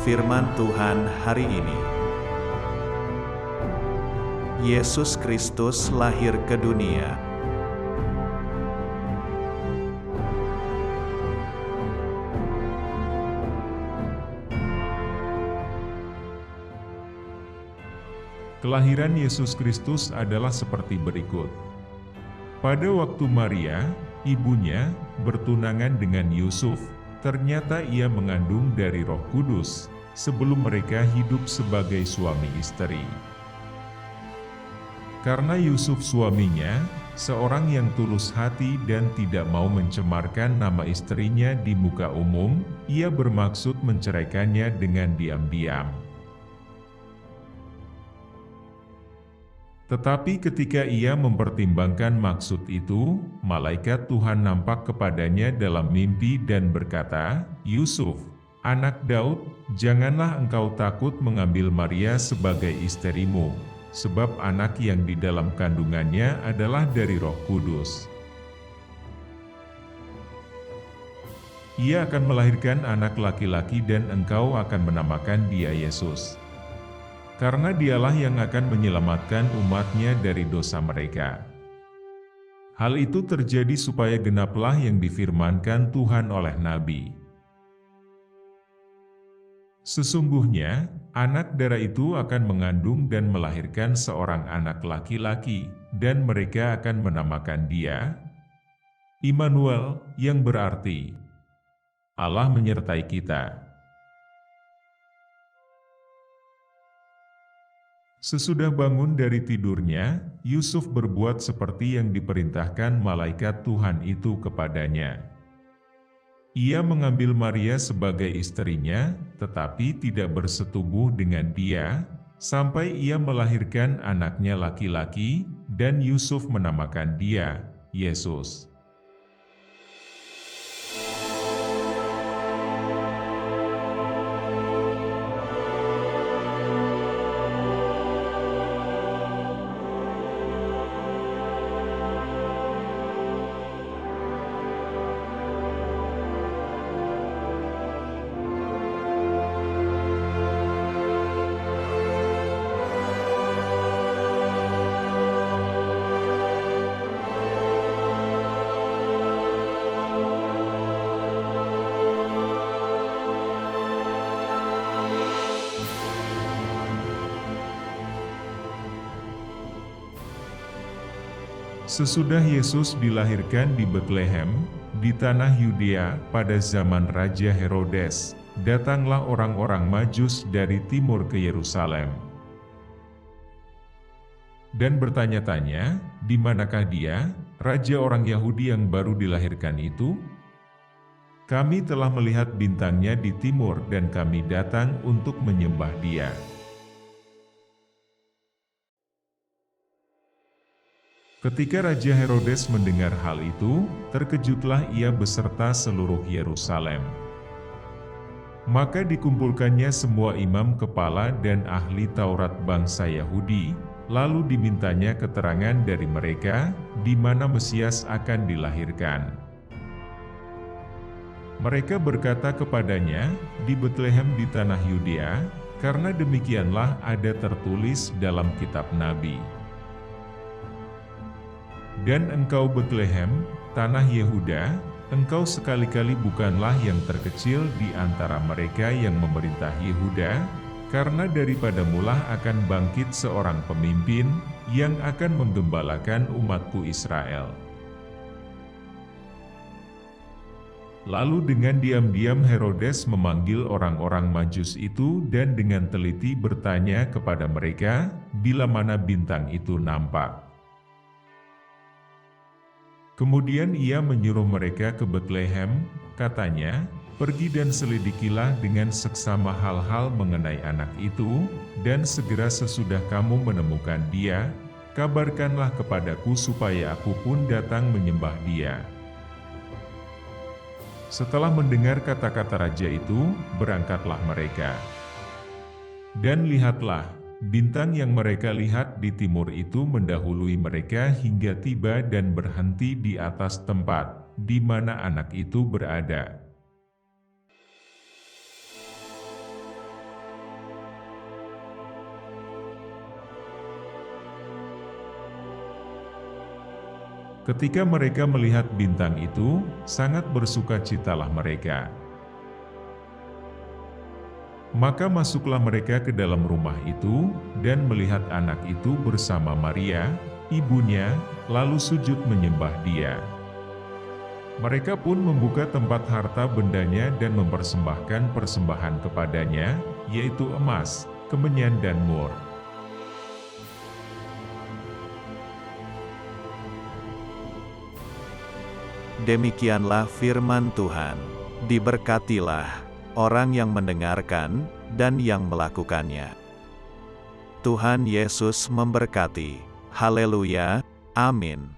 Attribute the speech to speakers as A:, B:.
A: Firman Tuhan hari ini. Yesus Kristus lahir ke dunia.
B: Kelahiran Yesus Kristus adalah seperti berikut. Pada waktu Maria, ibunya, bertunangan dengan Yusuf, ternyata ia mengandung dari Roh Kudus, sebelum mereka hidup sebagai suami istri. Karena Yusuf suaminya, seorang yang tulus hati dan tidak mau mencemarkan nama istrinya di muka umum, ia bermaksud menceraikannya dengan diam-diam. Tetapi ketika ia mempertimbangkan maksud itu, malaikat Tuhan nampak kepadanya dalam mimpi dan berkata, "Yusuf, anak Daud, janganlah engkau takut mengambil Maria sebagai istrimu, sebab anak yang di dalam kandungannya adalah dari Roh Kudus. Ia akan melahirkan anak laki-laki dan engkau akan menamakan dia Yesus. Karena dialah yang akan menyelamatkan umatnya dari dosa mereka." Hal itu terjadi supaya genaplah yang difirmankan Tuhan oleh Nabi. "Sesungguhnya, anak darah itu akan mengandung dan melahirkan seorang anak laki-laki, dan mereka akan menamakan dia Immanuel, yang berarti Allah menyertai kita." Sesudah bangun dari tidurnya, Yusuf berbuat seperti yang diperintahkan malaikat Tuhan itu kepadanya. Ia mengambil Maria sebagai istrinya, tetapi tidak bersetubuh dengan dia, sampai ia melahirkan anaknya laki-laki, dan Yusuf menamakan dia Yesus. Sesudah Yesus dilahirkan di Betlehem, di tanah Yudea pada zaman Raja Herodes, datanglah orang-orang Majus dari timur ke Yerusalem dan bertanya-tanya, "Di manakah dia, Raja orang Yahudi yang baru dilahirkan itu? Kami telah melihat bintangnya di timur dan kami datang untuk menyembah dia." Ketika Raja Herodes mendengar hal itu, terkejutlah ia beserta seluruh Yerusalem. Maka dikumpulkannya semua imam kepala dan ahli Taurat bangsa Yahudi, lalu dimintanya keterangan dari mereka, di mana Mesias akan dilahirkan. Mereka berkata kepadanya, "Di Betlehem di tanah Yudea, karena demikianlah ada tertulis dalam kitab Nabi. Dan engkau Betlehem, tanah Yehuda, engkau sekali-kali bukanlah yang terkecil di antara mereka yang memerintah Yehuda, karena daripadamulah akan bangkit seorang pemimpin, yang akan menggembalakan umatku Israel." Lalu dengan diam-diam Herodes memanggil orang-orang Majus itu dan dengan teliti bertanya kepada mereka, bila mana bintang itu nampak. Kemudian ia menyuruh mereka ke Betlehem, katanya, "Pergi dan selidikilah dengan seksama hal-hal mengenai anak itu, dan segera sesudah kamu menemukan dia, kabarkanlah kepadaku supaya aku pun datang menyembah dia." Setelah mendengar kata-kata raja itu, berangkatlah mereka. Dan lihatlah, bintang yang mereka lihat di timur itu mendahului mereka hingga tiba dan berhenti di atas tempat di mana anak itu berada. Ketika mereka melihat bintang itu, sangat bersukacitalah mereka. Maka masuklah mereka ke dalam rumah itu, dan melihat anak itu bersama Maria, ibunya, lalu sujud menyembah dia. Mereka pun membuka tempat harta bendanya dan mempersembahkan persembahan kepadanya, yaitu emas, kemenyan dan mur.
A: Demikianlah firman Tuhan. Diberkatilah orang yang mendengarkan dan yang melakukannya. Tuhan Yesus memberkati. Haleluya. Amin.